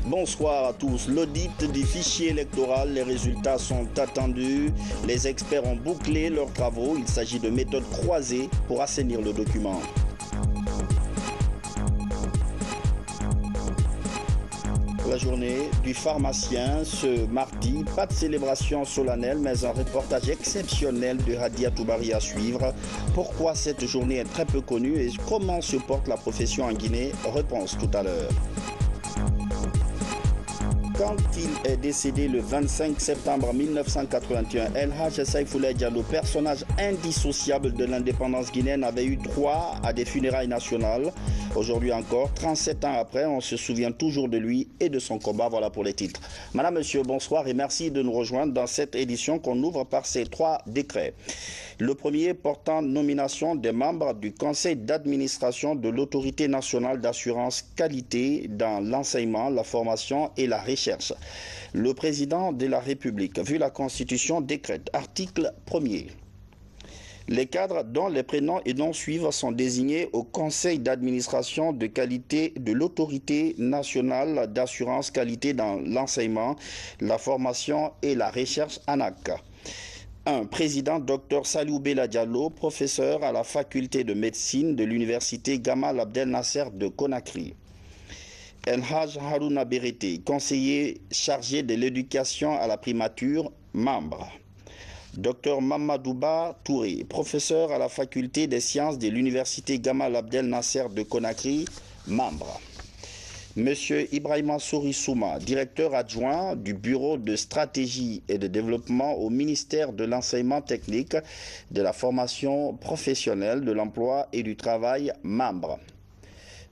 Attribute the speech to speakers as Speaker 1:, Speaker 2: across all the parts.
Speaker 1: Bonsoir à tous. L'audit du fichier électoral, les résultats sont attendus. Les experts ont bouclé leurs travaux. Il s'agit de méthodes croisées pour assainir le document. La journée du pharmacien ce mardi, pas de célébration solennelle mais un reportage exceptionnel de Hadia Toubari à suivre. Pourquoi cette journée est très peu connue et comment se porte la profession en Guinée? Réponse tout à l'heure. Quand il est décédé le 25 septembre 1981, El Hadj Saïfoulaye Diallo, personnage indissociable de l'indépendance guinéenne, avait eu droit à des funérailles nationales. Aujourd'hui encore, 37 ans après, on se souvient toujours de lui et de son combat. Voilà pour les titres. Madame, monsieur, bonsoir et merci de nous rejoindre dans cette édition qu'on ouvre par ces 3 décrets. Le premier portant nomination des membres du conseil d'administration de l'autorité nationale d'assurance qualité dans l'enseignement, la formation et la recherche. Le président de la République, vu la Constitution, décrète, article 1er. Les cadres dont les prénoms et noms suivent sont désignés au conseil d'administration de qualité de l'autorité nationale d'assurance qualité dans l'enseignement, la formation et la recherche ANAC. 1. Président Dr Salihou Bella Diallo, professeur à la faculté de médecine de l'université Gamal Abdel Nasser de Conakry. El Hadj Harouna Berete, conseiller chargé de l'éducation à la primature, membre. Dr Mamadouba Touré, professeur à la faculté des sciences de l'université Gamal Abdel Nasser de Conakry, membre. Monsieur Ibrahima Souri-Souma, directeur adjoint du Bureau de stratégie et de développement au ministère de l'enseignement technique, de la formation professionnelle, de l'emploi et du travail, membre.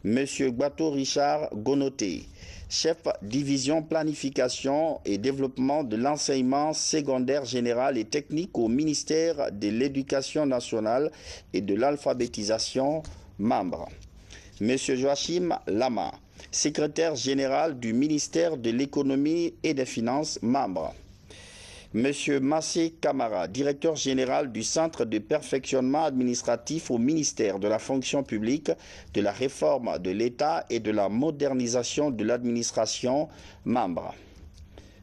Speaker 1: Monsieur Gbato Richard Gonoté, chef division planification et développement de l'enseignement secondaire général et technique au ministère de l'Éducation nationale et de l'alphabétisation, membre. Monsieur Joachim Lama, secrétaire général du ministère de l'Économie et des Finances, membre. Monsieur Massé Camara, directeur général du Centre de perfectionnement administratif au ministère de la fonction publique, de la réforme de l'État et de la modernisation de l'administration, membre.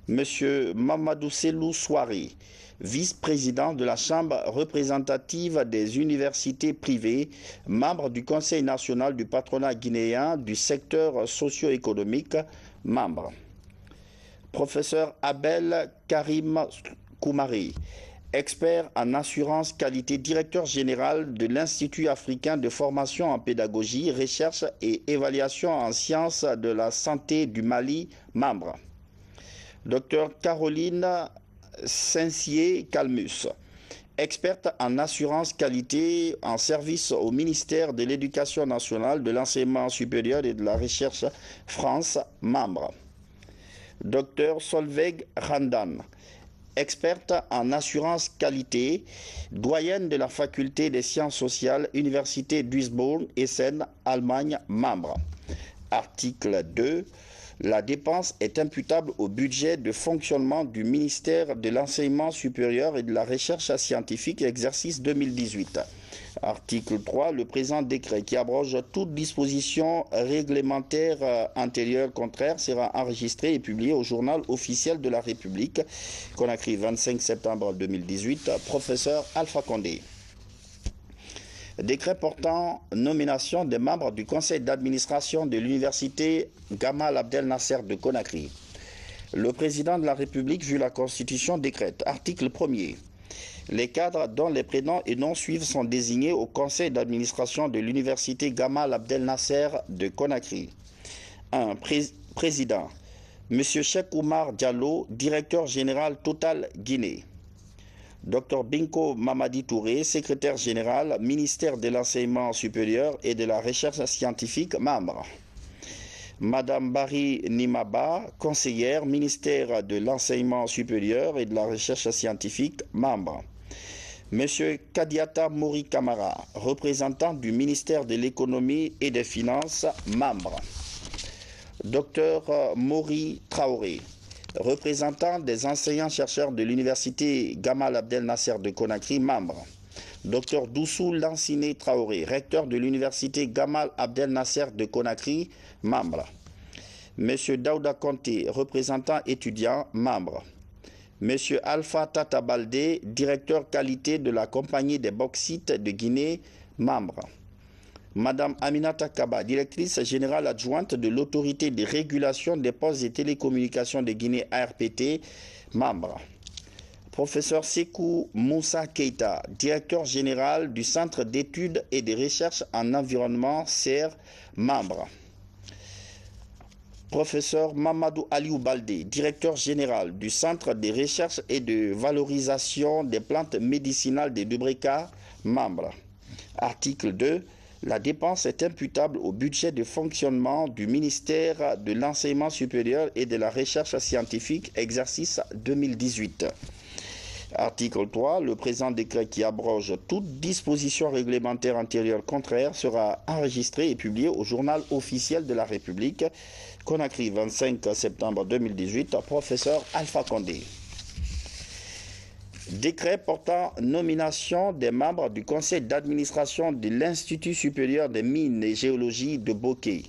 Speaker 1: Monsieur Mamadou Selou Souari, vice-président de la Chambre représentative des universités privées, membre du Conseil national du patronat guinéen du secteur socio-économique, membre. Professeur Abel Karim Koumari, expert en assurance qualité, directeur général de l'Institut africain de formation en pédagogie, recherche et évaluation en sciences de la santé du Mali, membre. Docteur Caroline Saint-Calmus, experte en assurance qualité en service au ministère de l'Éducation nationale, de l'enseignement supérieur et de la recherche France, membre. Dr Solveig Randan, experte en assurance qualité, doyenne de la faculté des sciences sociales, Université Duisbourg, Essen, Allemagne, membre. Article 2. La dépense est imputable au budget de fonctionnement du ministère de l'Enseignement supérieur et de la Recherche scientifique, exercice 2018. Article 3. Le présent décret qui abroge toute disposition réglementaire antérieure contraire sera enregistré et publié au journal officiel de la République. Conakry, 25 septembre 2018. Professeur Alpha Condé. Décret portant nomination des membres du conseil d'administration de l'université Gamal Abdel Nasser de Conakry. Le président de la République, vu la Constitution, décrète. Article 1er. Les cadres dont les prénoms et noms suivent sont désignés au conseil d'administration de l'université Gamal Abdel Nasser de Conakry. 1. Président. M. Cheikh Oumar Diallo, directeur général Total Guinée. Dr Binko Mamadi Touré, secrétaire général, ministère de l'Enseignement supérieur et de la Recherche scientifique, membre. Madame Barry Nimaba, conseillère, ministère de l'Enseignement supérieur et de la Recherche scientifique, membre. Monsieur Kadiata Mori Kamara, représentant du ministère de l'Économie et des Finances, membre. Docteur Mori Traoré, représentant des enseignants-chercheurs de l'université Gamal Abdel Nasser de Conakry, membre. Dr Doussou Lansine Traoré, recteur de l'université Gamal Abdel Nasser de Conakry, membre. Monsieur Daouda Conté, représentant étudiant, membre. Monsieur Alpha Tata Baldé, directeur qualité de la Compagnie des bauxites de Guinée, membre. Madame Aminata Kaba, directrice générale adjointe de l'autorité de régulation des postes et télécommunications de Guinée ARPT, membre. Professeur Sekou Moussa Keita, directeur général du Centre d'études et de recherche en environnement, CER, membre. Professeur Mamadou Aliou Baldé, directeur général du Centre de recherche et de valorisation des plantes médicinales de Dubreka, membre. Article 2. La dépense est imputable au budget de fonctionnement du ministère de l'Enseignement supérieur et de la Recherche scientifique, exercice 2018. Article 3. Le présent décret qui abroge toute disposition réglementaire antérieure contraire sera enregistré et publié au journal officiel de la République. Conakry, 25 septembre 2018, professeur Alpha Condé. Décret portant nomination des membres du conseil d'administration de l'Institut supérieur des mines et géologie de Bokeh.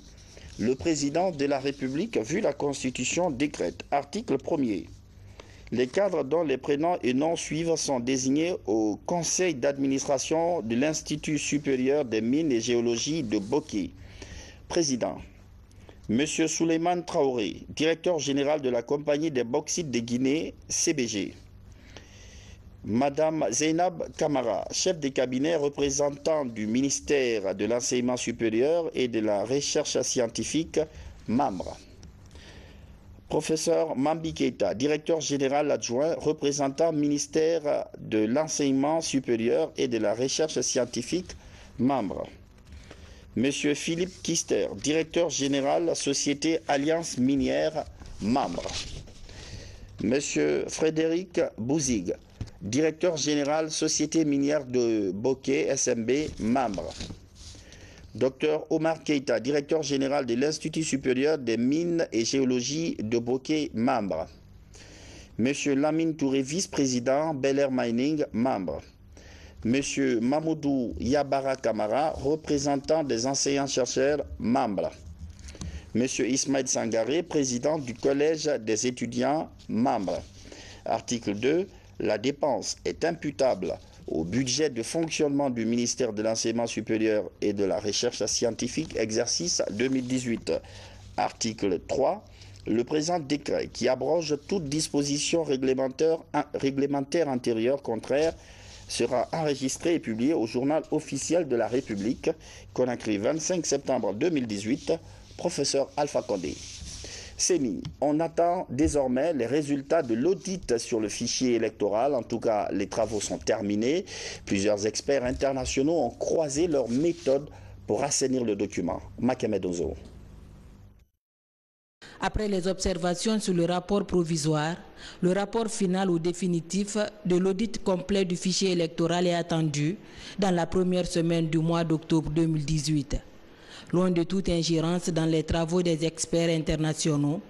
Speaker 1: Le président de la République, vu la Constitution, décrète. Article 1er. Les cadres dont les prénoms et noms suivent sont désignés au conseil d'administration de l'Institut supérieur des mines et géologie de Bokeh. Président. Monsieur Souleymane Traoré, directeur général de la Compagnie des bauxites de Guinée, CBG. Madame Zeynab Kamara, chef de cabinet représentant du ministère de l'Enseignement supérieur et de la Recherche scientifique, membre. Professeur Mambi Keita, directeur général adjoint représentant ministère de l'Enseignement supérieur et de la Recherche scientifique, membre. Monsieur Philippe Kister, directeur général Société Alliance Minière, membre. Monsieur Frédéric Bouzig, directeur général Société Minière de Bokeh, SMB, membre. Docteur Omar Keita, directeur général de l'Institut supérieur des mines et géologie de Bokeh, membre. Monsieur Lamine Touré, vice-président, Bel Air Mining, membre. Monsieur Mamoudou Yabara Kamara, représentant des enseignants-chercheurs, membre. Monsieur Ismaël Sangaré, président du Collège des étudiants, membre. Article 2. La dépense est imputable au budget de fonctionnement du ministère de l'Enseignement supérieur et de la Recherche scientifique, exercice 2018. Article 3. Le présent décret qui abroge toute disposition réglementaire antérieure contraire sera enregistré et publié au journal officiel de la République, Conakry, 25 septembre 2018, professeur Alpha Condé. CENI, on attend désormais les résultats de l'audit sur le fichier électoral. En tout cas, les travaux sont terminés. Plusieurs experts internationaux ont croisé leurs méthodes pour assainir le document. Makemed Ozo.
Speaker 2: Après les observations sur le rapport provisoire, le rapport final ou définitif de l'audit complet du fichier électoral est attendu dans la première semaine du mois d'octobre 2018. Loin de toute ingérence dans les travaux des experts internationaux,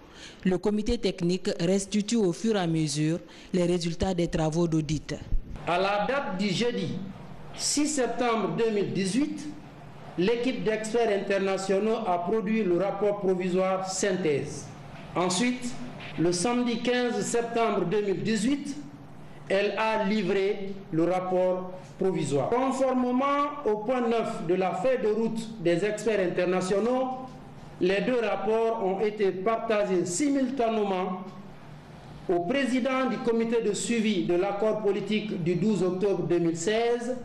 Speaker 2: le comité technique restitue au fur et à mesure les résultats des travaux d'audit.
Speaker 3: À la date du jeudi 6 septembre 2018, l'équipe d'experts internationaux a produit le rapport provisoire synthèse. Ensuite, le samedi 15 septembre 2018, elle a livré le rapport provisoire. Conformément au point 9 de la feuille de route des experts internationaux, les deux rapports ont été partagés simultanément au président du comité de suivi de l'accord politique du 12 octobre 2016,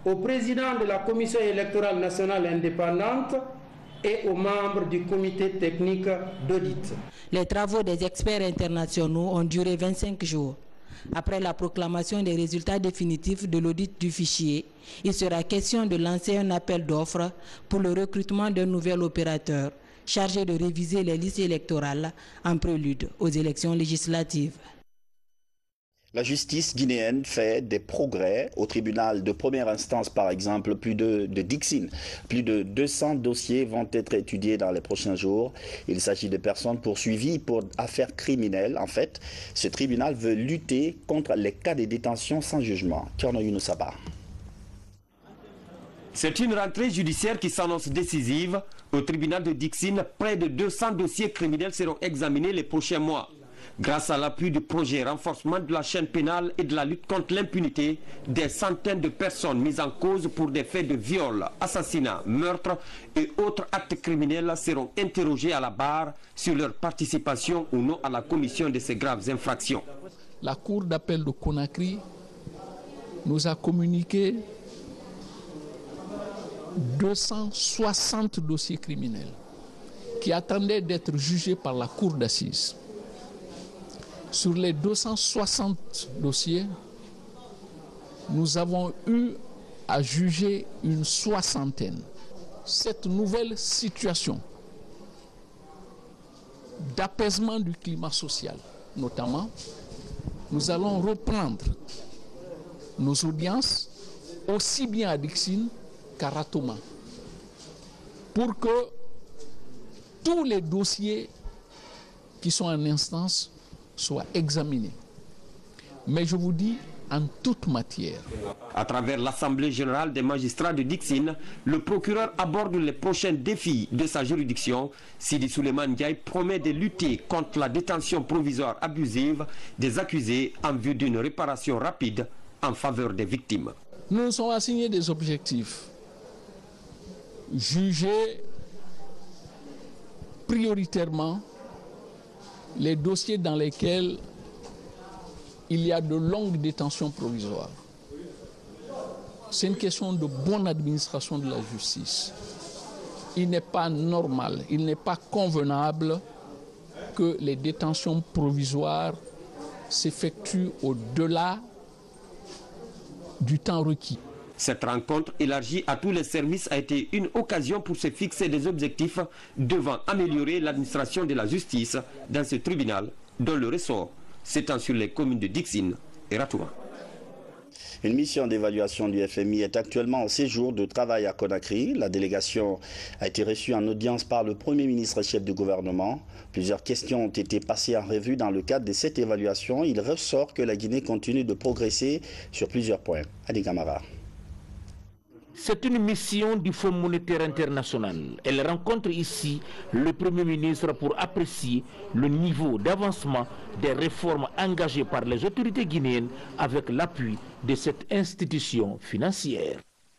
Speaker 3: au président de la Commission électorale nationale indépendante et aux membres du comité technique d'audit.
Speaker 2: Les travaux des experts internationaux ont duré 25 jours. Après la proclamation des résultats définitifs de l'audit du fichier, il sera question de lancer un appel d'offres pour le recrutement d'un nouvel opérateur chargé de réviser les listes électorales en prélude aux élections législatives.
Speaker 1: La justice guinéenne fait des progrès. Au tribunal de première instance, par exemple, de Dixine, plus de 200 dossiers vont être étudiés dans les prochains jours. Il s'agit de personnes poursuivies pour affaires criminelles. En fait, ce tribunal veut lutter contre les cas de détention sans jugement. Thierno Younoussaba.
Speaker 4: C'est une rentrée judiciaire qui s'annonce décisive. Au tribunal de Dixine, près de 200 dossiers criminels seront examinés les prochains mois. Grâce à l'appui du projet renforcement de la chaîne pénale et de la lutte contre l'impunité, des centaines de personnes mises en cause pour des faits de viol, assassinat, meurtre et autres actes criminels seront interrogées à la barre sur leur participation ou non à la commission de ces graves infractions.
Speaker 5: La Cour d'appel de Conakry nous a communiqué 260 dossiers criminels qui attendaient d'être jugés par la Cour d'assises. Sur les 260 dossiers, nous avons eu à juger une soixantaine. Cette nouvelle situation d'apaisement du climat social, notamment, nous allons reprendre nos audiences aussi bien à Dixine qu'à Ratoma pour que tous les dossiers qui sont en instance soient examinés. Mais je vous dis, en toute matière.
Speaker 4: À travers l'Assemblée générale des magistrats de Dixine, le procureur aborde les prochains défis de sa juridiction. Sidi Souleymane Ndiaye promet de lutter contre la détention provisoire abusive des accusés en vue d'une réparation rapide en faveur des victimes.
Speaker 5: Nous nous sommes assignés des objectifs. Juger prioritairement les dossiers dans lesquels il y a de longues détentions provisoires. C'est une question de bonne administration de la justice. Il n'est pas normal, il n'est pas convenable que les détentions provisoires s'effectuent au-delà du temps requis.
Speaker 4: Cette rencontre élargie à tous les services a été une occasion pour se fixer des objectifs devant améliorer l'administration de la justice dans ce tribunal dont le ressort s'étend sur les communes de Dixine et Ratouma.
Speaker 1: Une mission d'évaluation du FMI est actuellement en séjour de travail à Conakry. La délégation a été reçue en audience par le Premier ministre chef du gouvernement. Plusieurs questions ont été passées en revue dans le cadre de cette évaluation. Il ressort que la Guinée continue de progresser sur plusieurs points. Adi Kamara.
Speaker 6: C'est une mission du Fonds monétaire international. Elle rencontre ici le Premier ministre pour apprécier le niveau d'avancement des réformes engagées par les autorités guinéennes avec l'appui de cette institution financière.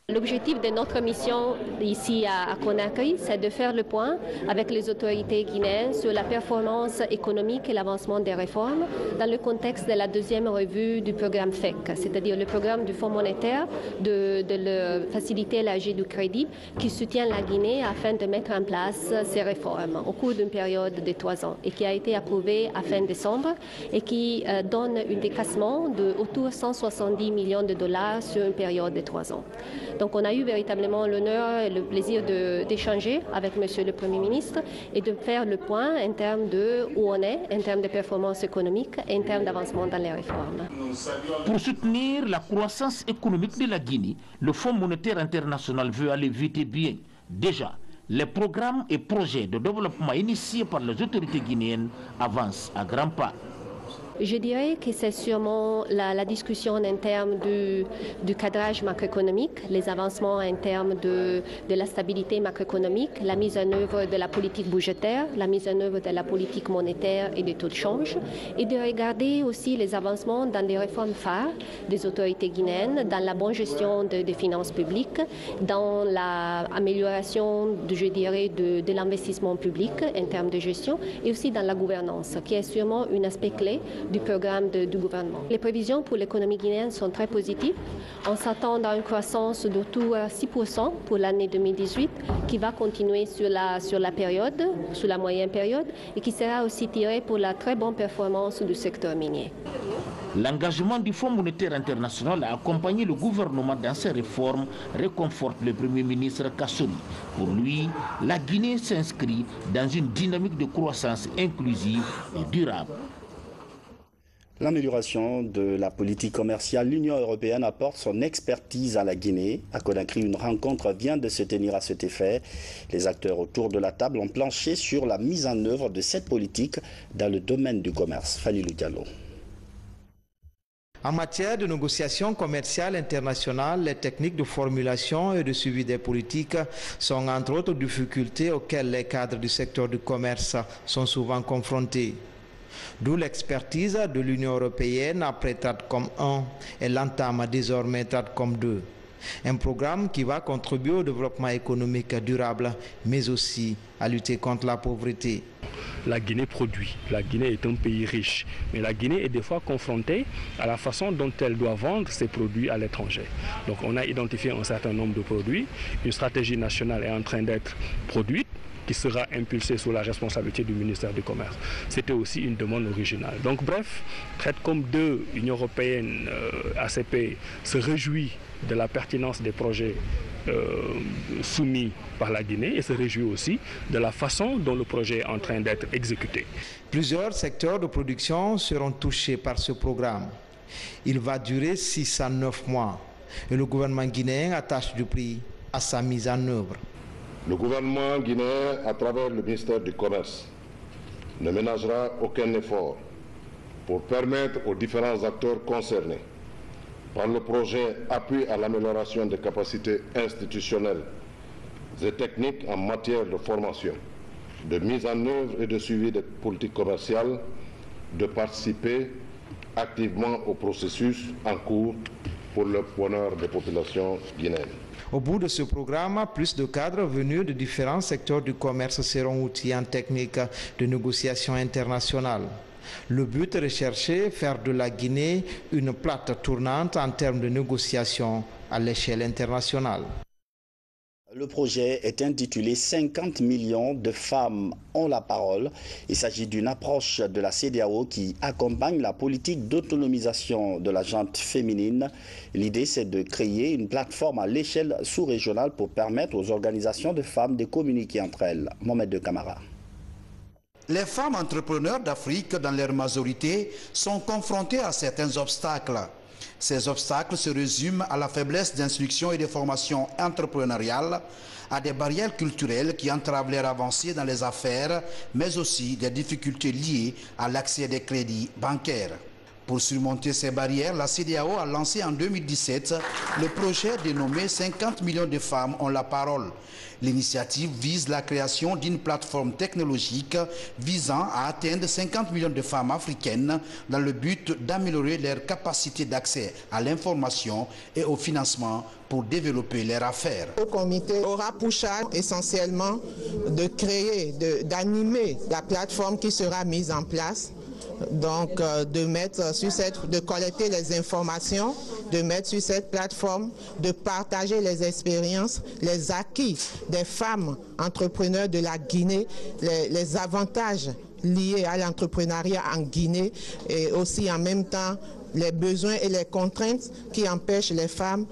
Speaker 7: L'objectif de notre mission ici à Conakry, c'est de faire le point avec les autorités guinéennes sur la performance économique et l'avancement des réformes dans le contexte de la deuxième revue du programme FEC, c'est-à-dire le programme du Fonds monétaire de faciliter l'âge du crédit qui soutient la Guinée afin de mettre en place ces réformes au cours d'une période de 3 ans et qui a été approuvé à fin décembre et qui donne un décaissement de autour de 170 millions de dollars sur une période de 3 ans. Donc on a eu véritablement l'honneur et le plaisir d'échanger avec Monsieur le Premier ministre et de faire le point en termes de où on est, en termes de performance économique et en termes d'avancement dans les réformes.
Speaker 6: Pour soutenir la croissance économique de la Guinée, le Fonds monétaire international veut aller vite et bien. Déjà, les programmes et projets de développement initiés par les autorités guinéennes avancent à grands pas.
Speaker 7: Je dirais que c'est sûrement la discussion en termes du cadrage macroéconomique, les avancements en termes de la stabilité macroéconomique, la mise en œuvre de la politique budgétaire, la mise en œuvre de la politique monétaire et des taux de change, et de regarder aussi les avancements dans les réformes phares des autorités guinéennes, dans la bonne gestion des finances publiques, dans l'amélioration, je dirais, de l'investissement public en termes de gestion, et aussi dans la gouvernance, qui est sûrement un aspect clé du programme du gouvernement. Les prévisions pour l'économie guinéenne sont très positives. On s'attend à une croissance d'autour de 6% pour l'année 2018 qui va continuer sur la période, sur la moyenne période et qui sera aussi tirée pour la très bonne performance du secteur minier.
Speaker 6: L'engagement du Fonds monétaire international à accompagner le gouvernement dans ses réformes réconforte le Premier ministre Kassori. Pour lui, la Guinée s'inscrit dans une dynamique de croissance inclusive et durable.
Speaker 1: L'amélioration de la politique commerciale, l'Union européenne apporte son expertise à la Guinée. À Conakry, une rencontre vient de se tenir à cet effet. Les acteurs autour de la table ont planché sur la mise en œuvre de cette politique dans le domaine du commerce. Falilou Diallo.
Speaker 8: En matière de négociation commerciale internationale, les techniques de formulation et de suivi des politiques sont entre autres difficultés auxquelles les cadres du secteur du commerce sont souvent confrontés. D'où l'expertise de l'Union européenne après Tradcom 1 et l'entame désormais Tradcom 2. Un programme qui va contribuer au développement économique durable, mais aussi à lutter contre la pauvreté.
Speaker 9: La Guinée produit. La Guinée est un pays riche, mais la Guinée est des fois confrontée à la façon dont elle doit vendre ses produits à l'étranger. Donc on a identifié un certain nombre de produits. Une stratégie nationale est en train d'être produite, qui sera impulsée sous la responsabilité du ministère du Commerce. C'était aussi une demande originale. Donc bref, Tradcom 2, Union européenne, ACP, se réjouit de la pertinence des projets soumis par la Guinée et se réjouit aussi de la façon dont le projet est en train d'être exécuté.
Speaker 8: Plusieurs secteurs de production seront touchés par ce programme. Il va durer 6 à 9 mois et le gouvernement guinéen attache du prix à sa mise en œuvre.
Speaker 10: Le gouvernement guinéen, à travers le ministère du Commerce, ne ménagera aucun effort pour permettre aux différents acteurs concernés par le projet Appui à l'amélioration des capacités institutionnelles et techniques en matière de formation, de mise en œuvre et de suivi des politiques commerciales, de participer activement au processus en cours pour le bonheur des populations guinéennes.
Speaker 8: Au bout de ce programme, plus de cadres venus de différents secteurs du commerce seront outillés en technique de négociation internationale. Le but est recherché, faire de la Guinée une plate tournante en termes de négociation à l'échelle internationale.
Speaker 1: Le projet est intitulé « 50 millions de femmes ont la parole ». Il s'agit d'une approche de la CEDEAO qui accompagne la politique d'autonomisation de la gente féminine. L'idée, c'est de créer une plateforme à l'échelle sous-régionale pour permettre aux organisations de femmes de communiquer entre elles. Mohamed de Camara.
Speaker 11: Les femmes entrepreneurs d'Afrique, dans leur majorité, sont confrontées à certains obstacles. Ces obstacles se résument à la faiblesse d'instruction et de formation entrepreneuriale, à des barrières culturelles qui entravent leur avancée dans les affaires, mais aussi des difficultés liées à l'accès des crédits bancaires. Pour surmonter ces barrières, la CEDEAO a lancé en 2017 le projet dénommé « 50 millions de femmes ont la parole ». L'initiative vise la création d'une plateforme technologique visant à atteindre 50 millions de femmes africaines dans le but d'améliorer leur capacité d'accès à l'information et au financement pour développer leurs affaires.
Speaker 12: Le comité aura pour charge essentiellement de créer, d'animer la plateforme qui sera mise en place. Donc de collecter les informations, de mettre sur cette plateforme, de partager les expériences, les acquis des femmes entrepreneurs de la Guinée, les avantages liés à l'entrepreneuriat en Guinée et aussi en même temps les besoins et les contraintes qui empêchent les femmes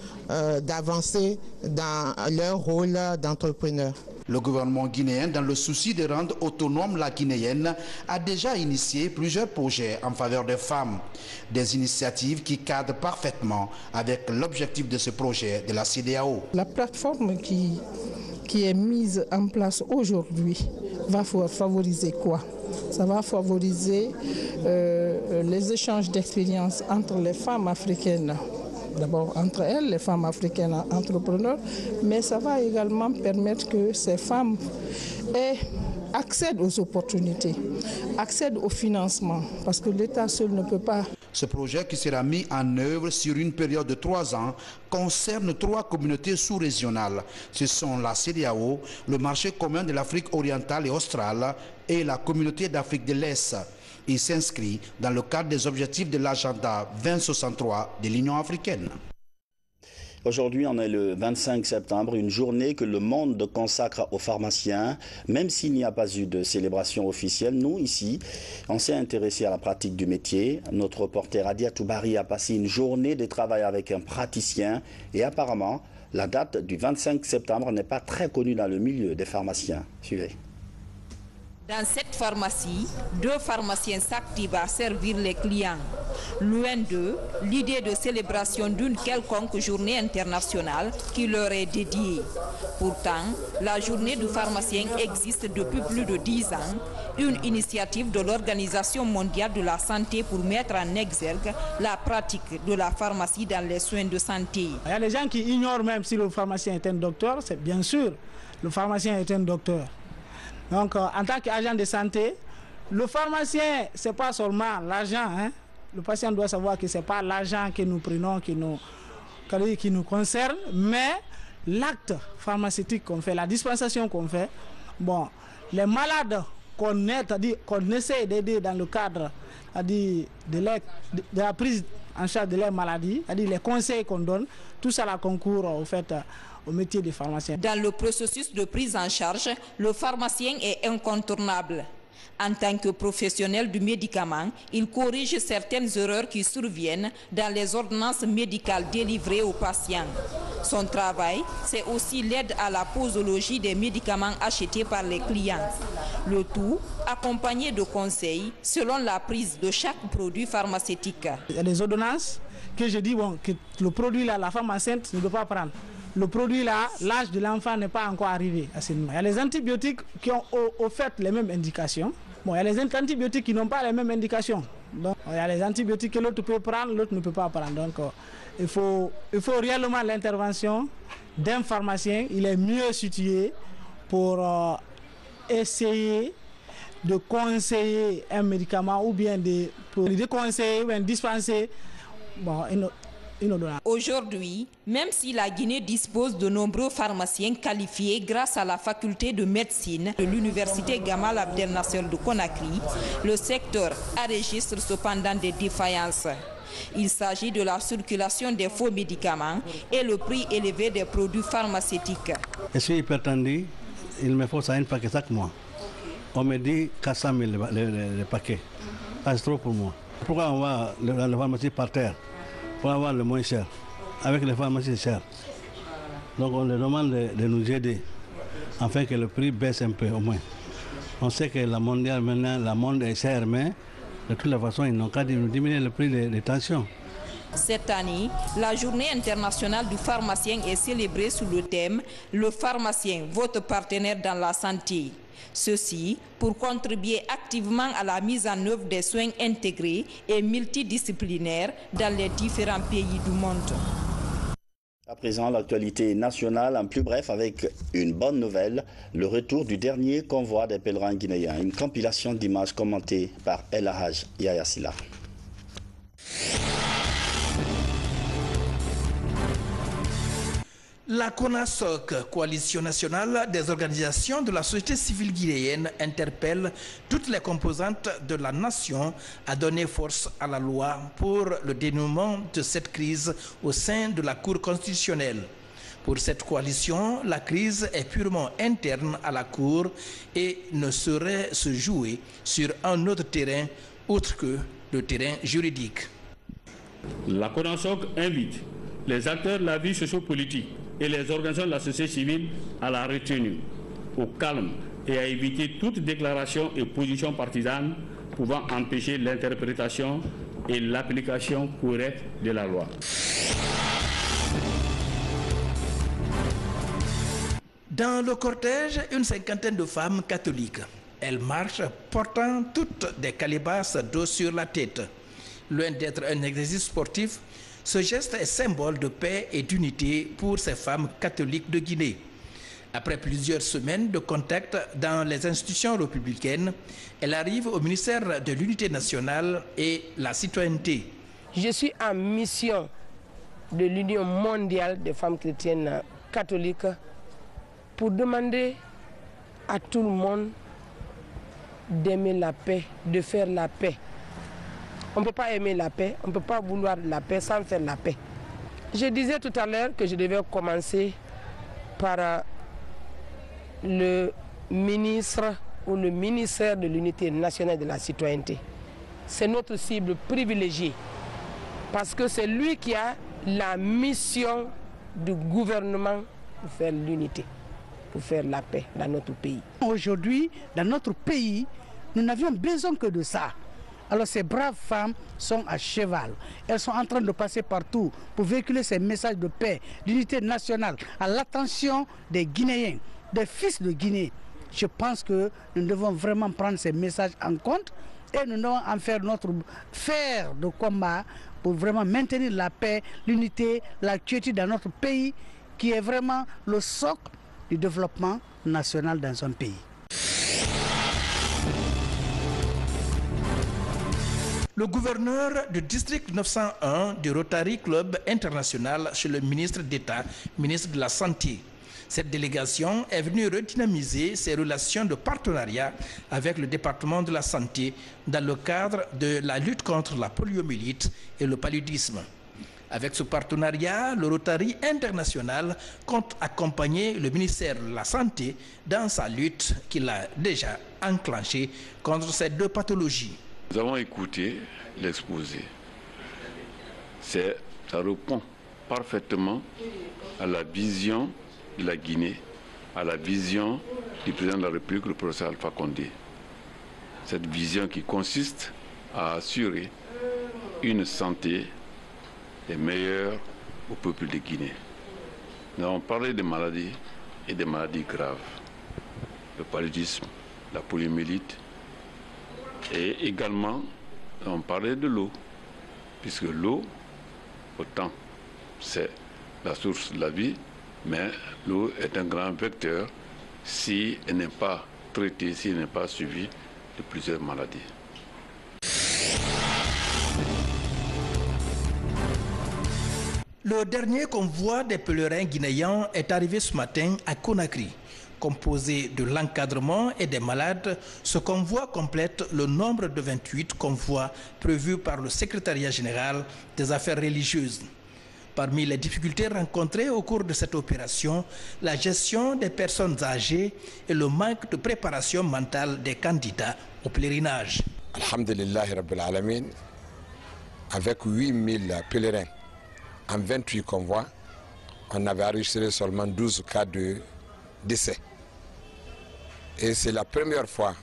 Speaker 12: d'avancer dans leur rôle d'entrepreneur.
Speaker 11: Le gouvernement guinéen, dans le souci de rendre autonome la guinéenne, a déjà initié plusieurs projets en faveur des femmes. Des initiatives qui cadrent parfaitement avec l'objectif de ce projet de la CEDEAO.
Speaker 13: La plateforme qui est mise en place aujourd'hui va favoriser quoi? Ça va favoriser les échanges d'expériences entre les femmes africaines. D'abord entre elles, les femmes africaines entrepreneurs, mais ça va également permettre que ces femmes accèdent aux opportunités, accèdent au financement, parce que l'État seul ne peut pas.
Speaker 11: Ce projet qui sera mis en œuvre sur une période de 3 ans concerne 3 communautés sous-régionales. Ce sont la CEDEAO, le marché commun de l'Afrique orientale et australe et la communauté d'Afrique de l'Est. Il s'inscrit dans le cadre des objectifs de l'agenda 2063 de l'Union africaine.
Speaker 1: Aujourd'hui, on est le 25 septembre, une journée que le monde consacre aux pharmaciens. Même s'il n'y a pas eu de célébration officielle, nous, ici, on s'est intéressé à la pratique du métier. Notre reporter Adia Toubari a passé une journée de travail avec un praticien et apparemment, la date du 25 septembre n'est pas très connue dans le milieu des pharmaciens. Suivez.
Speaker 14: Dans cette pharmacie, 2 pharmaciens s'activent à servir les clients. Loin d'eux, l'idée de célébration d'une quelconque journée internationale qui leur est dédiée. Pourtant, la journée du pharmacien existe depuis plus de 10 ans, une initiative de l'Organisation mondiale de la santé pour mettre en exergue la pratique de la pharmacie dans les soins de santé.
Speaker 15: Il y a des gens qui ignorent même si le pharmacien est un docteur, c'est bien sûr, le pharmacien est un docteur. Donc en tant qu'agent de santé, le pharmacien, ce n'est pas seulement l'argent. Hein. Le patient doit savoir que ce n'est pas l'argent que nous prenons qui nous concerne, mais l'acte pharmaceutique qu'on fait, la dispensation qu'on fait. Bon, les malades qu'on essaie d'aider dans le cadre de la prise en charge de leur maladie, les conseils qu'on donne, tout ça concourt au métier de pharmacien.
Speaker 14: Dans le processus de prise en charge, le pharmacien est incontournable. En tant que professionnel du médicament, il corrige certaines erreurs qui surviennent dans les ordonnances médicales délivrées aux patients. Son travail, c'est aussi l'aide à la posologie des médicaments achetés par les clients. Le tout accompagné de conseils selon la prise de chaque produit pharmaceutique.
Speaker 15: Il y a des ordonnances que je dis que le produit là, la femme enceinte ne doit pas prendre. Le produit là, l'âge de l'enfant n'est pas encore arrivé à ce moment. Il y a les antibiotiques qui ont au fait les mêmes indications. Bon, il y a les antibiotiques qui n'ont pas les mêmes indications. Donc, il y a les antibiotiques que l'autre peut prendre, l'autre ne peut pas prendre. Donc, il faut réellement l'intervention d'un pharmacien. Il est mieux situé pour essayer de conseiller un médicament ou bien de déconseiller ou bien dispenser une ordonnance.
Speaker 14: Aujourd'hui, même si la Guinée dispose de nombreux pharmaciens qualifiés grâce à la faculté de médecine de l'université Gamal Abdel Nasser de Conakry, le secteur enregistre cependant des défaillances. Il s'agit de la circulation des faux médicaments et le prix élevé des produits pharmaceutiques.
Speaker 16: Je suis hypertendu, il me faut ça un paquet chaque mois. On me dit 400 000 les paquets. C'est trop pour moi. Pourquoi on va la pharmacie par terre pour avoir le moins cher? Avec les pharmacies chères. Donc on leur demande de nous aider afin que le prix baisse un peu au moins. On sait que la mondiale maintenant, la monde est chère, mais de toutes les façons, ils n'ont qu'à diminuer le prix des tensions.
Speaker 14: Cette année, la journée internationale du pharmacien est célébrée sous le thème « Le pharmacien, votre partenaire dans la santé ». Ceci pour contribuer activement à la mise en œuvre des soins intégrés et multidisciplinaires dans les différents pays du monde.
Speaker 1: À présent, l'actualité nationale en plus bref avec une bonne nouvelle, le retour du dernier convoi des pèlerins guinéens. Une compilation d'images commentées par El Hadj Yaya Silla.
Speaker 17: La CONASOC, Coalition nationale des organisations de la société civile guinéenne, interpelle toutes les composantes de la nation à donner force à la loi pour le dénouement de cette crise au sein de la Cour constitutionnelle. Pour cette coalition, la crise est purement interne à la Cour et ne saurait se jouer sur un autre terrain autre que le terrain juridique.
Speaker 18: La CONASOC invite les acteurs de la vie socio-politique et les organisations de la société civile à la retenue, au calme et à éviter toute déclaration et position partisane pouvant empêcher l'interprétation et l'application correcte de la loi.
Speaker 17: Dans le cortège, une cinquantaine de femmes catholiques. Elles marchent portant toutes des calebasses d'eau sur la tête. Loin d'être un exercice sportif, ce geste est symbole de paix et d'unité pour ces femmes catholiques de Guinée. Après plusieurs semaines de contact dans les institutions républicaines, elle arrive au ministère de l'Unité nationale et la citoyenneté.
Speaker 19: Je suis en mission de l'Union mondiale des femmes chrétiennes catholiques pour demander à tout le monde d'aimer la paix, de faire la paix. On ne peut pas aimer la paix, on ne peut pas vouloir la paix sans faire la paix. Je disais tout à l'heure que je devais commencer par le ministre ou le ministère de l'Unité nationale de la citoyenneté. C'est notre cible privilégiée parce que c'est lui qui a la mission du gouvernement pour faire l'unité, pour faire la paix dans notre pays.
Speaker 20: Aujourd'hui, dans notre pays, nous n'avions besoin que de ça. Alors ces braves femmes sont à cheval. Elles sont en train de passer partout pour véhiculer ces messages de paix, d'unité nationale à l'attention des Guinéens, des fils de Guinée. Je pense que nous devons vraiment prendre ces messages en compte et nous devons en faire notre fer de combat pour vraiment maintenir la paix, l'unité, la quiétude dans notre pays qui est vraiment le socle du développement national dans un pays.
Speaker 17: Le gouverneur du district 901 du Rotary Club International chez le ministre d'État, ministre de la Santé. Cette délégation est venue redynamiser ses relations de partenariat avec le département de la Santé dans le cadre de la lutte contre la poliomyélite et le paludisme. Avec ce partenariat, le Rotary International compte accompagner le ministère de la Santé dans sa lutte qu'il a déjà enclenchée contre ces deux pathologies.
Speaker 21: Nous avons écouté l'exposé. Ça répond parfaitement à la vision de la Guinée, à la vision du président de la République, le professeur Alpha Condé. Cette vision qui consiste à assurer une santé des meilleures au peuple de Guinée. Nous avons parlé des maladies et des maladies graves, le paludisme, la poliomyélite, et également nous avons parlé de l'eau, puisque l'eau, autant c'est la source de la vie, mais l'eau est un grand vecteur si elle n'est pas traitée, si elle n'est pas suivie de plusieurs maladies.
Speaker 17: Le dernier convoi des pèlerins guinéens est arrivé ce matin à Conakry. Composé de l'encadrement et des malades, ce convoi complète le nombre de 28 convois prévus par le secrétariat général des affaires religieuses. Parmi les difficultés rencontrées au cours de cette opération, la gestion des personnes âgées et le manque de préparation mentale des candidats au pèlerinage.
Speaker 22: Alhamdulillahi Rabbil Alamin, avec 8000 pèlerins en 28 convois, on avait enregistré seulement 12 cas de décès. Et c'est la première fois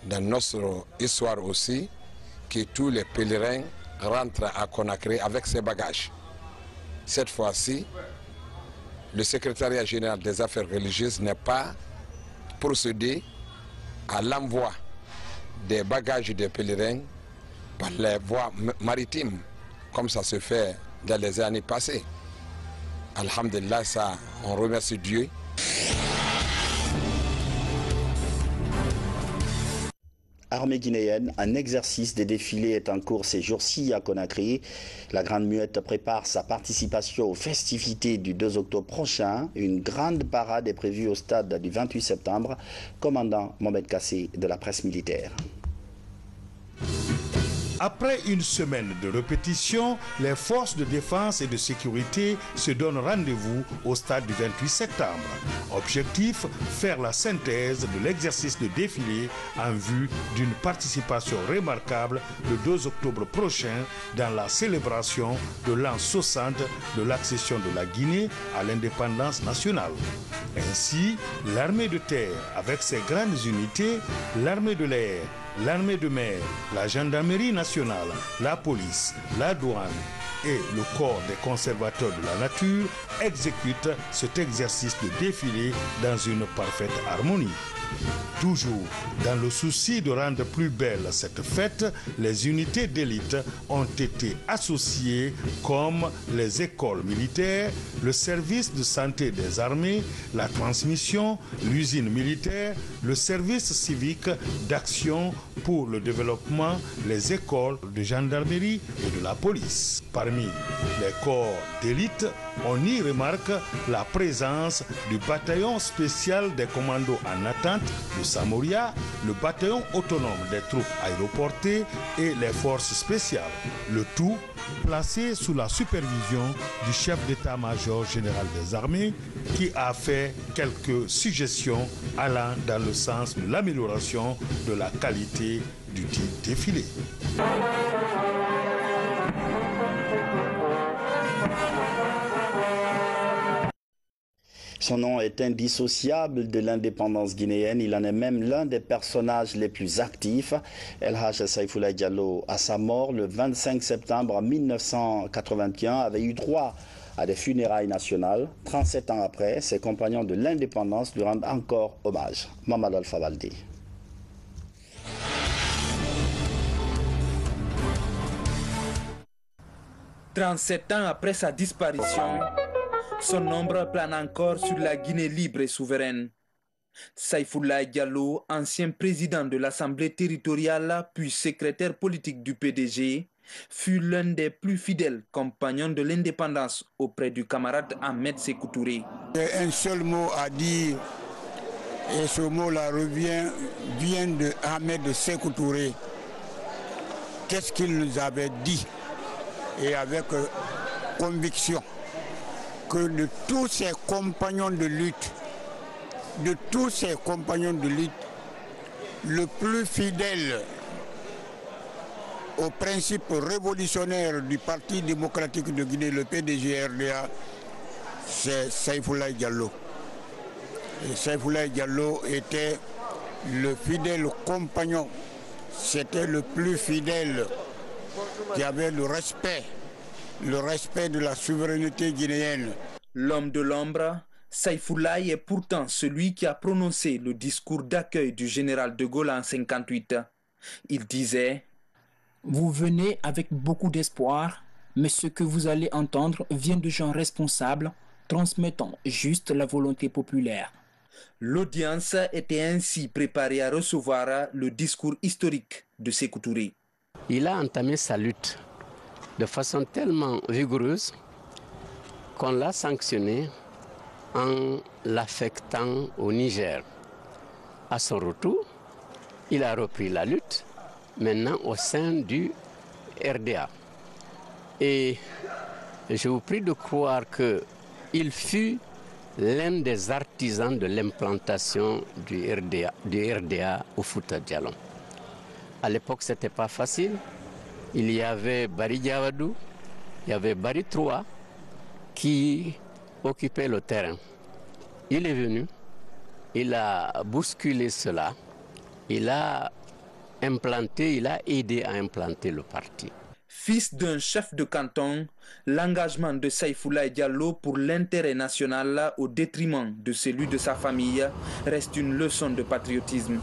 Speaker 22: dans notre histoire aussi que tous les pèlerins rentrent à Conakry avec ses bagages. Cette fois-ci, le secrétariat général des affaires religieuses n'a pas procédé à l'envoi des bagages des pèlerins par les voies maritimes, comme ça se fait dans les années passées. Alhamdulillah, ça, on remercie Dieu.
Speaker 1: Armée guinéenne, un exercice des défilés est en cours ces jours-ci à Conakry. La Grande Muette prépare sa participation aux festivités du 2 octobre prochain. Une grande parade est prévue au stade du 28 septembre. Commandant Mohamed Kassé de la presse militaire.
Speaker 23: Après une semaine de répétition, les forces de défense et de sécurité se donnent rendez-vous au stade du 28 septembre. Objectif, faire la synthèse de l'exercice de défilé en vue d'une participation remarquable le 2 octobre prochain dans la célébration de l'an 60 de l'accession de la Guinée à l'indépendance nationale. Ainsi, l'armée de terre avec ses grandes unités, l'armée de l'air, l'armée de mer, la gendarmerie nationale, la police, la douane et le corps des conservateurs de la nature exécutent cet exercice de défilé dans une parfaite harmonie. Toujours dans le souci de rendre plus belle cette fête, les unités d'élite ont été associées comme les écoles militaires, le service de santé des armées, la transmission, l'usine militaire, le service civique d'action pour le développement, les écoles de gendarmerie et de la police. Parmi les corps d'élite, on y remarque la présence du bataillon spécial des commandos en attente de Samoria, le bataillon autonome des troupes aéroportées et les forces spéciales. Le tout placé sous la supervision du chef d'état-major général des armées qui a fait quelques suggestions allant dans le sens de l'amélioration de la qualité du dit défilé.
Speaker 1: Son nom est indissociable de l'indépendance guinéenne. Il en est même l'un des personnages les plus actifs. El Hadj Saïfoulaye Diallo, à sa mort le 25 septembre 1981, avait eu droit à des funérailles nationales. 37 ans après, ses compagnons de l'indépendance lui rendent encore hommage. Mamadou Alpha Baldé. «
Speaker 2: 37 ans après sa disparition, son ombre plane encore sur la Guinée libre et souveraine. Saïfoulaye Diallo, ancien président de l'Assemblée territoriale puis secrétaire politique du PDG, fut l'un des plus fidèles compagnons de l'indépendance auprès du camarade Ahmed Sékou Touré.
Speaker 3: Un seul mot à dire, et ce mot-là vient de Ahmed Sékou Touré. Qu'est-ce qu'il nous avait dit? Et avec conviction que de tous ses compagnons de lutte, le plus fidèle au principe révolutionnaire du Parti démocratique de Guinée, le PDG-RDA, c'est Saïfoulaye Diallo. Et Saïfoulaye Diallo était le fidèle compagnon, c'était le plus fidèle, qui avait le respect de la souveraineté guinéenne.
Speaker 2: L'homme de l'ombre, Saïfoulaye est pourtant celui qui a prononcé le discours d'accueil du général de Gaulle en 1958. Il disait:
Speaker 5: vous venez avec beaucoup d'espoir, mais ce que vous allez entendre vient de gens responsables, transmettant juste la volonté populaire.
Speaker 2: L'audience était ainsi préparée à recevoir le discours historique de Sékou Touré.
Speaker 24: Il a entamé sa lutte de façon tellement vigoureuse qu'on l'a sanctionné en l'affectant au Niger. À son retour, il a repris la lutte, maintenant au sein du RDA. Et je vous prie de croire qu'il fut l'un des artisans de l'implantation du RDA au Fouta Djallon. À l'époque, ce n'était pas facile. Il y avait Bari Diawadou, il y avait Bari Troua qui occupaient le terrain. Il est venu, il a bousculé cela, il a aidé à implanter le parti.
Speaker 2: Fils d'un chef de canton, l'engagement de Saïfoulaye Diallo pour l'intérêt national au détriment de celui de sa famille reste une leçon de patriotisme.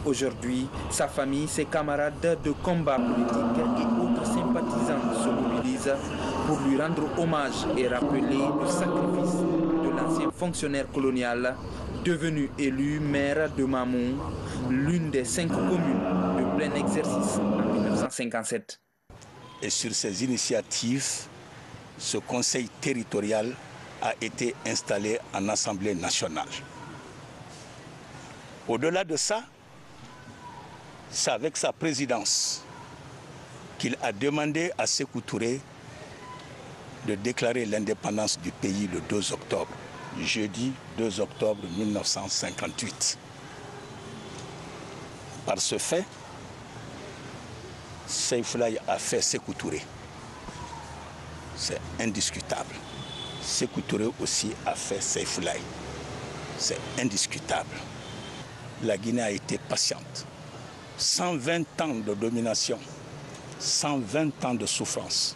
Speaker 2: Aujourd'hui, sa famille, ses camarades de combat politique et autres sympathisants se mobilisent pour lui rendre hommage et rappeler le sacrifice de l'ancien fonctionnaire colonial devenu élu maire de Mamou, l'une des 5 communes de plein exercice en 1957.
Speaker 25: Et sur ces initiatives, ce conseil territorial a été installé en Assemblée nationale. Au-delà de ça, c'est avec sa présidence qu'il a demandé à Sékou Touré de déclarer l'indépendance du pays le 2 octobre, jeudi 2 octobre 1958. Par ce fait, Saïfoulaye a fait Sékou Touré. C'est indiscutable. Sékou Touré aussi a fait Saïfoulaye. C'est indiscutable. La Guinée a été patiente. 120 ans de domination, 120 ans de souffrance.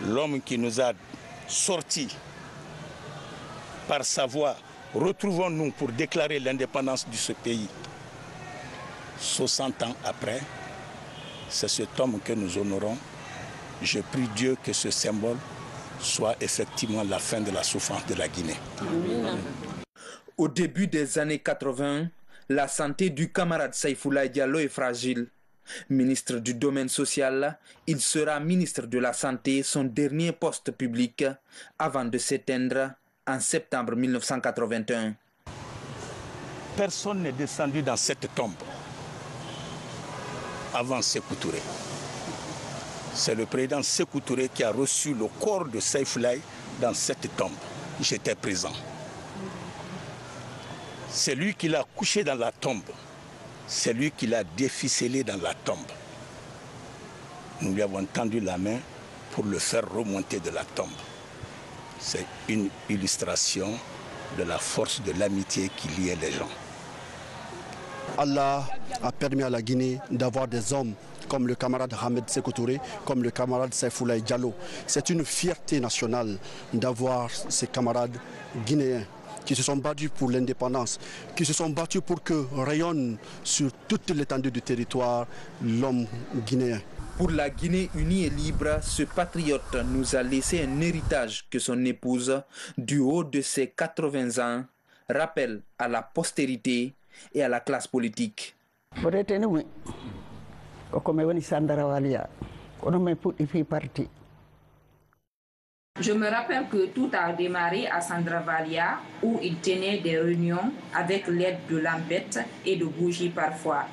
Speaker 25: L'homme qui nous a sortis par sa voix, retrouvons-nous pour déclarer l'indépendance de ce pays. 60 ans après, c'est cet homme que nous honorons. Je prie Dieu que ce symbole soit effectivement la fin de la souffrance de la Guinée.
Speaker 2: Au début des années 80, la santé du camarade Saïfoulaye Diallo est fragile. Ministre du domaine social, il sera ministre de la Santé, son dernier poste public, avant de s'éteindre en septembre 1981.
Speaker 25: Personne n'est descendu dans cette tombe avant Sékou Touré. C'est le président Sékou Touré qui a reçu le corps de Saïfoulaye dans cette tombe. J'étais présent. C'est lui qui l'a couché dans la tombe. C'est lui qui l'a déficelé dans la tombe. Nous lui avons tendu la main pour le faire remonter de la tombe. c'est une illustration de la force de l'amitié qui liait les gens.
Speaker 4: Allah a permis à la Guinée d'avoir des hommes comme le camarade Ahmed Sékou Touré, comme le camarade Saifoulaye Diallo. C'est une fierté nationale d'avoir ces camarades guinéens qui se sont battus pour l'indépendance, qui se sont battus pour que rayonne sur toute l'étendue du territoire l'homme guinéen.
Speaker 2: Pour la Guinée unie et libre, ce patriote nous a laissé un héritage que son épouse, du haut de ses 80 ans, rappelle à la postérité et à la classe politique.
Speaker 6: Je me rappelle que tout a démarré à Sandravalia où il tenait des réunions avec l'aide de lampettes et de bougies parfois.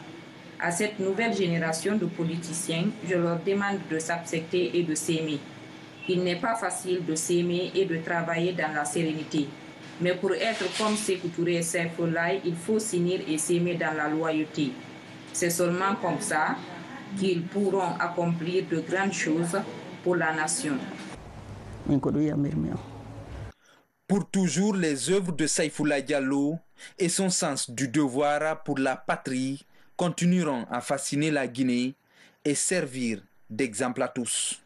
Speaker 6: À cette nouvelle génération de politiciens, je leur demande de s'accepter et de s'aimer. Il n'est pas facile de s'aimer et de travailler dans la sérénité. Mais pour être comme Sékou Touré et Saifoulaye, il faut s'unir et s'aimer dans la loyauté. C'est seulement comme ça qu'ils pourront accomplir de grandes choses pour la nation.
Speaker 2: Pour toujours, les œuvres de Saifoulaye Diallo et son sens du devoir pour la patrie continueront à fasciner la Guinée et servir d'exemple à tous.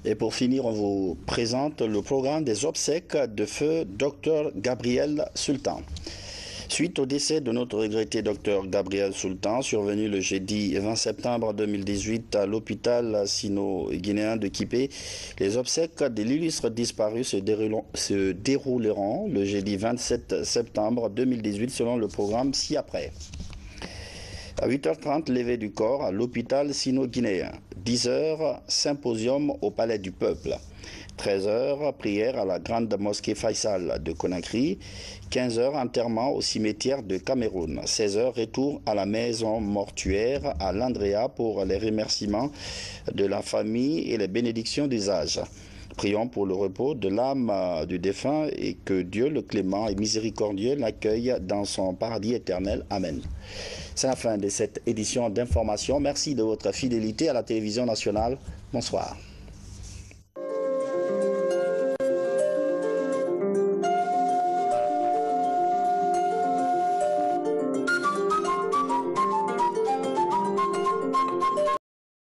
Speaker 1: Et pour finir, on vous présente le programme des obsèques de feu Dr Gabriel Sultan. Suite au décès de notre regretté Dr Gabriel Sultan, survenu le jeudi 20 septembre 2018 à l'hôpital sino-guinéen de Kipé, les obsèques de l'illustre disparu se dérouleront le jeudi 27 septembre 2018 selon le programme ci-après. À 8h30, levée du corps à l'hôpital sino-guinéen. 10h, symposium au Palais du Peuple. 13h, prière à la grande mosquée Faisal de Conakry. 15h, enterrement au cimetière de Cameroun. 16h, retour à la maison mortuaire à l'Andrea pour les remerciements de la famille et les bénédictions des âges. Prions pour le repos de l'âme du défunt et que Dieu, le clément et miséricordieux, l'accueille dans son paradis éternel. Amen. C'est la fin de cette édition d'information. Merci de votre fidélité à la télévision nationale. Bonsoir.